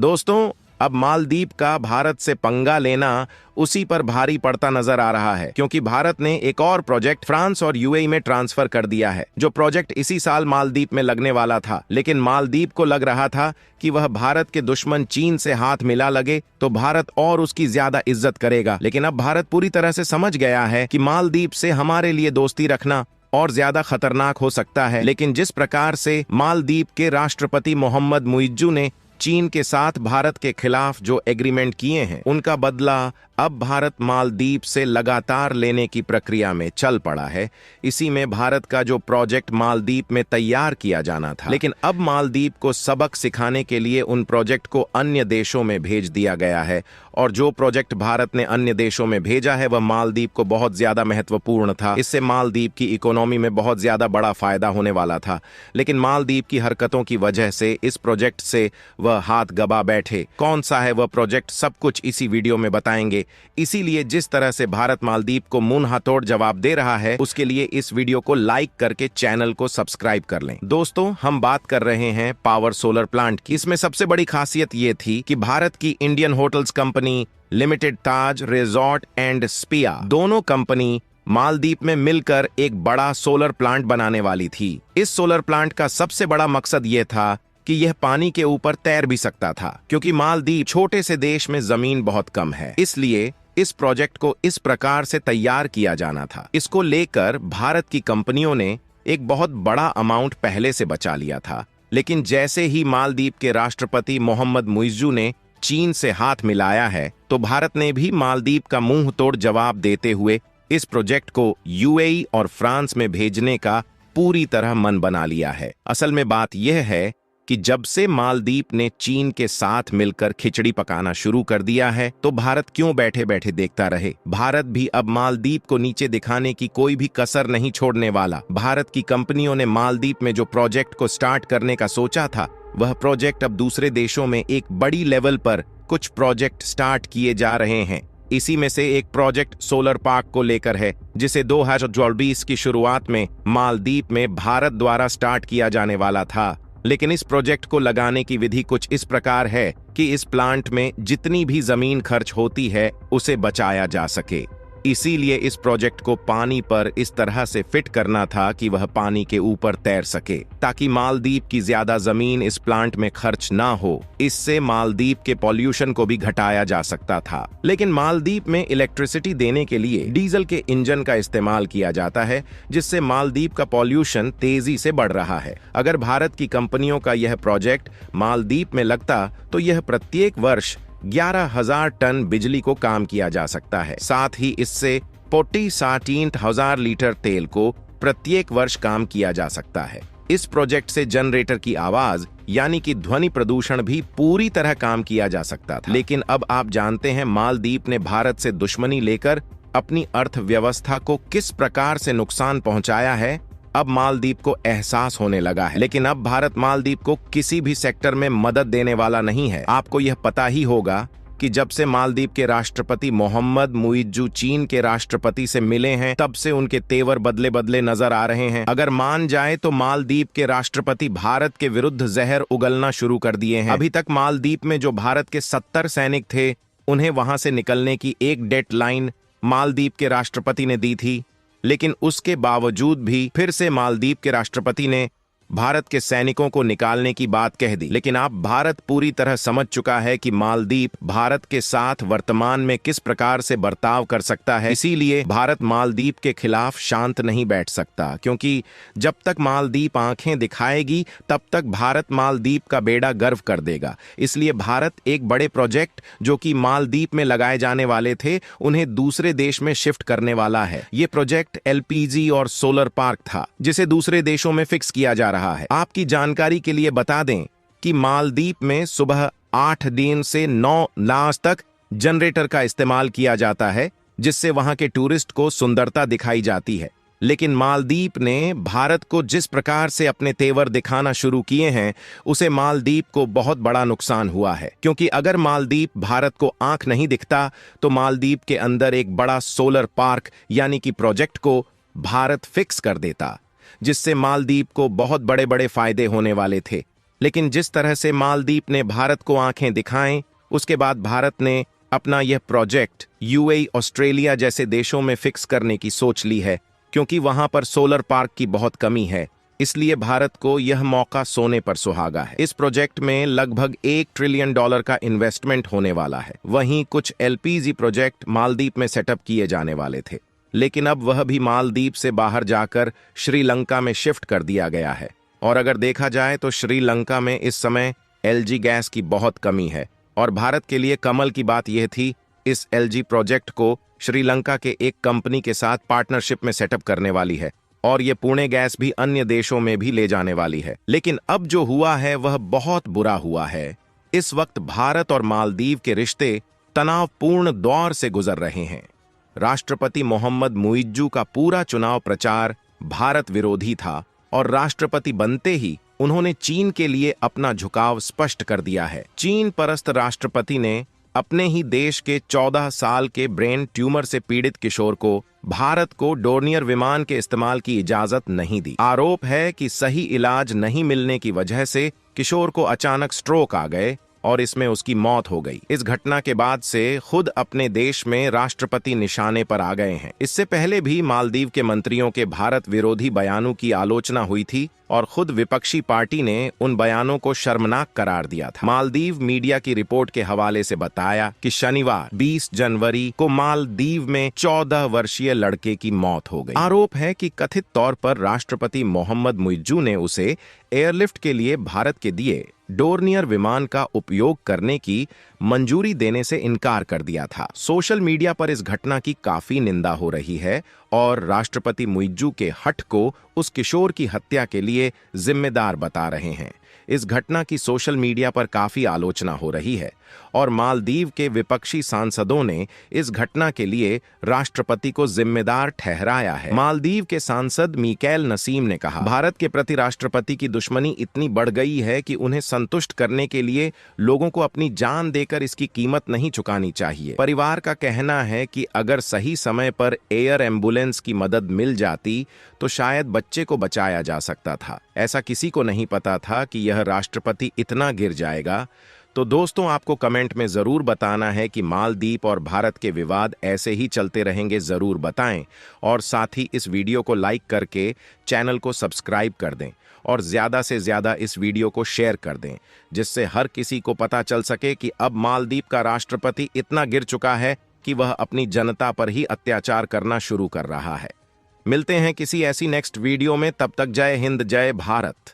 दोस्तों, अब मालदीव का भारत से पंगा लेना उसी पर भारी पड़ता नजर आ रहा है, क्योंकि भारत ने एक और प्रोजेक्ट फ्रांस और यूएई में ट्रांसफर कर दिया है। जो प्रोजेक्ट इसी साल मालदीव में लगने वाला था, लेकिन मालदीव को लग रहा था कि वह भारत के दुश्मन चीन से हाथ मिला लगे तो भारत और उसकी ज्यादा इज्जत करेगा। लेकिन अब भारत पूरी तरह से समझ गया है कि मालदीव से हमारे लिए दोस्ती रखना और ज्यादा खतरनाक हो सकता है। लेकिन जिस प्रकार से मालदीव के राष्ट्रपति मोहम्मद मुइज्जू ने चीन के साथ भारत के खिलाफ जो एग्रीमेंट किए हैं, उनका बदला अब भारत मालदीव से लगातार लेने की प्रक्रिया में चल पड़ा है। इसी में भारत का जो प्रोजेक्ट मालदीव में तैयार किया जाना था, लेकिन अब मालदीव को सबक सिखाने के लिए उन प्रोजेक्ट को अन्य देशों में भेज दिया गया है। और जो प्रोजेक्ट भारत ने अन्य देशों में भेजा है वह मालदीव को बहुत ज्यादा महत्वपूर्ण था। इससे मालदीव की इकोनॉमी में बहुत ज्यादा बड़ा फायदा होने वाला था। लेकिन मालदीव की हरकतों की वजह से इस प्रोजेक्ट से वह हाथ गवा बैठे। कौन सा है वह प्रोजेक्ट, सब कुछ इसी वीडियो में बताएंगे। इसीलिए जिस तरह से भारत मालदीव को मुंह तोड़ जवाब दे रहा है, उसके लिए इस वीडियो को लाइक करके चैनल को सब्सक्राइब कर लें। दोस्तों, हम बात कर रहे हैं पावर सोलर प्लांट की। इसमें सबसे बड़ी खासियत ये थी कि भारत की Indian hotels company limited, Taj resort and sepia, दोनों कंपनी मालदीव में मिलकर एक बड़ा सोलर प्लांट बनाने वाली थी। इस सोलर प्लांट का सबसे बड़ा मकसद यह था कि यह पानी के ऊपर तैर भी सकता था, क्योंकि मालदीव छोटे से देश में जमीन बहुत कम है। इसलिए इस प्रोजेक्ट को इस प्रकार से तैयार किया जाना था। इसको लेकर भारत की कंपनियों ने एक बहुत बड़ा अमाउंट पहले से बचा लिया था। लेकिन जैसे ही मालदीव के राष्ट्रपति मोहम्मद मुइज्जू ने चीन से हाथ मिलाया है, तो भारत ने भी मालदीव का मुंह तोड़ जवाब देते हुए इस प्रोजेक्ट को यूएई और फ्रांस में भेजने का पूरी तरह मन बना लिया है। असल में बात यह है कि जब से मालदीव ने चीन के साथ मिलकर खिचड़ी पकाना शुरू कर दिया है, तो भारत क्यों बैठे बैठे देखता रहे। भारत भी अब मालदीव को नीचे दिखाने की कोई भी कसर नहीं छोड़ने वाला। भारत की कंपनियों ने मालदीव में जो प्रोजेक्ट को स्टार्ट करने का सोचा था, वह प्रोजेक्ट अब दूसरे देशों में एक बड़ी लेवल पर कुछ प्रोजेक्ट स्टार्ट किए जा रहे हैं। इसी में से एक प्रोजेक्ट सोलर पार्क को लेकर है, जिसे 2024 की शुरुआत में मालदीव में भारत द्वारा स्टार्ट किया जाने वाला था। लेकिन इस प्रोजेक्ट को लगाने की विधि कुछ इस प्रकार है कि इस प्लांट में जितनी भी जमीन खर्च होती है उसे बचाया जा सके। इसीलिए इस प्रोजेक्ट को पानी पर इस तरह से फिट करना था कि वह पानी के ऊपर तैर सके, ताकि मालदीव की ज्यादा जमीन इस प्लांट में खर्च ना हो। इससे मालदीव के पॉल्यूशन को भी घटाया जा सकता था। लेकिन मालदीव में इलेक्ट्रिसिटी देने के लिए डीजल के इंजन का इस्तेमाल किया जाता है, जिससे मालदीव का पॉल्यूशन तेजी से बढ़ रहा है। अगर भारत की कंपनियों का यह प्रोजेक्ट मालदीव में लगता, तो यह प्रत्येक वर्ष 11,000 टन बिजली को काम किया जा सकता है। साथ ही इससे 40,000 लीटर तेल को प्रत्येक वर्ष काम किया जा सकता है। इस प्रोजेक्ट से जनरेटर की आवाज यानी कि ध्वनि प्रदूषण भी पूरी तरह काम किया जा सकता था। लेकिन अब आप जानते हैं मालदीव ने भारत से दुश्मनी लेकर अपनी अर्थव्यवस्था को किस प्रकार से नुकसान पहुंचाया है। अब मालदीव को एहसास होने लगा है। लेकिन अब भारत मालदीव को किसी भी सेक्टर में मदद देने वाला नहीं है। आपको यह पता ही होगा कि जब से मालदीव के राष्ट्रपति मोहम्मद मुइज्जू चीन के राष्ट्रपति से मिले हैं, तब से उनके तेवर बदले बदले नजर आ रहे हैं। अगर मान जाए तो मालदीव के राष्ट्रपति भारत के विरुद्ध जहर उगलना शुरू कर दिए हैं। अभी तक मालदीव में जो भारत के 70 सैनिक थे, उन्हें वहां से निकलने की एक डेडलाइन मालदीव के राष्ट्रपति ने दी थी। लेकिन उसके बावजूद भी फिर से मालदीव के राष्ट्रपति ने भारत के सैनिकों को निकालने की बात कह दी। लेकिन अब भारत पूरी तरह समझ चुका है कि मालदीव भारत के साथ वर्तमान में किस प्रकार से बर्ताव कर सकता है। इसीलिए भारत मालदीव के खिलाफ शांत नहीं बैठ सकता, क्योंकि जब तक मालदीव आंखें दिखाएगी तब तक भारत मालदीव का बेड़ा गर्व कर देगा। इसलिए भारत एक बड़े प्रोजेक्ट जो कि मालदीव में लगाए जाने वाले थे, उन्हें दूसरे देश में शिफ्ट करने वाला है। ये प्रोजेक्ट एलपीजी और सोलर पार्क था, जिसे दूसरे देशों में फिक्स किया जा रहा है। आपकी जानकारी के लिए बता दें कि मालदीव में सुबह 8 दिन से 9 लाख तक जनरेटर का इस्तेमाल किया जाता है, जिससे वहां के टूरिस्ट को सुंदरता दिखाई जाती है। लेकिन मालदीव ने भारत को जिस प्रकार से अपने तेवर दिखाना शुरू किए हैं, उसे मालदीव को बहुत बड़ा नुकसान हुआ है। क्योंकि अगर मालदीव भारत को आंख नहीं दिखता, तो मालदीव के अंदर एक बड़ा सोलर पार्क यानी कि प्रोजेक्ट को भारत फिक्स कर देता, जिससे मालदीव को बहुत बड़े बड़े फायदे होने वाले थे। लेकिन जिस तरह से मालदीव ने भारत को आंखें दिखाएं, उसके बाद भारत ने अपना यह प्रोजेक्ट यूएई, ऑस्ट्रेलिया जैसे देशों में फिक्स करने की सोच ली है, क्योंकि वहां पर सोलर पार्क की बहुत कमी है। इसलिए भारत को यह मौका सोने पर सुहागा है। इस प्रोजेक्ट में लगभग $1 ट्रिलियन का इन्वेस्टमेंट होने वाला है। वहीं कुछ एलपीजी प्रोजेक्ट मालदीव में सेटअप किए जाने वाले थे, लेकिन अब वह भी मालदीव से बाहर जाकर श्रीलंका में शिफ्ट कर दिया गया है। और अगर देखा जाए तो श्रीलंका में इस समय एलजी गैस की बहुत कमी है, और भारत के लिए कमल की बात यह थी इस एलजी प्रोजेक्ट को श्रीलंका के एक कंपनी के साथ पार्टनरशिप में सेटअप करने वाली है, और ये पुणे गैस भी अन्य देशों में भी ले जाने वाली है। लेकिन अब जो हुआ है वह बहुत बुरा हुआ है। इस वक्त भारत और मालदीव के रिश्ते तनावपूर्ण दौर से गुजर रहे हैं। राष्ट्रपति मोहम्मद मुइज्जू का पूरा चुनाव प्रचार भारत विरोधी था, और राष्ट्रपति बनते ही उन्होंने चीन के लिए अपना झुकाव स्पष्ट कर दिया है। चीन परस्त राष्ट्रपति ने अपने ही देश के 14 साल के ब्रेन ट्यूमर से पीड़ित किशोर को भारत को डोर्नियर विमान के इस्तेमाल की इजाजत नहीं दी। आरोप है कि सही इलाज नहीं मिलने की वजह से किशोर को अचानक स्ट्रोक आ गए और इसमें उसकी मौत हो गई। इस घटना के बाद से खुद अपने देश में राष्ट्रपति निशाने पर आ गए हैं। इससे पहले भी मालदीव के मंत्रियों के भारत विरोधी बयानों की आलोचना हुई थी, और खुद विपक्षी पार्टी ने उन बयानों को शर्मनाक करार दिया था। मालदीव मीडिया की रिपोर्ट के हवाले से बताया कि शनिवार 20 जनवरी को मालदीव में 14 वर्षीय लड़के की मौत हो गई। आरोप है कि कथित तौर पर राष्ट्रपति मोहम्मद मुइज्जू ने उसे एयरलिफ्ट के लिए भारत के दिए डोर्नियर विमान का उपयोग करने की मंजूरी देने से इनकार कर दिया था। सोशल मीडिया पर इस घटना की काफी निंदा हो रही है, और राष्ट्रपति मुइज्जू के हठ को उस किशोर की हत्या के लिए जिम्मेदार बता रहे हैं। इस घटना की सोशल मीडिया पर काफी आलोचना हो रही है, और मालदीव के विपक्षी सांसदों ने इस घटना के लिए राष्ट्रपति को जिम्मेदार ठहराया है। मालदीव के सांसद मिकाएल नसीम ने कहा, भारत के प्रति राष्ट्रपति की दुश्मनी इतनी बढ़ गई है कि उन्हें संतुष्ट करने के लिए लोगों को अपनी जान देकर इसकी कीमत नहीं चुकानी चाहिए। परिवार का कहना है कि अगर सही समय पर एयर एम्बुलेंस की मदद मिल जाती तो शायद बच्चे को बचाया जा सकता था। ऐसा किसी को नहीं पता था कि यह राष्ट्रपति इतना गिर जाएगा। तो दोस्तों, आपको कमेंट में जरूर बताना है कि मालदीव और भारत के विवाद ऐसे ही चलते रहेंगे, जरूर बताएं। और साथ ही इस वीडियो को लाइक करके चैनल को सब्सक्राइब कर दें, और ज्यादा से ज्यादा इस वीडियो को शेयर कर दें, जिससे हर किसी को पता चल सके कि अब मालदीव का राष्ट्रपति इतना गिर चुका है कि वह अपनी जनता पर ही अत्याचार करना शुरू कर रहा है। मिलते हैं किसी ऐसी नेक्स्ट वीडियो में, तब तक जय हिंद, जय भारत।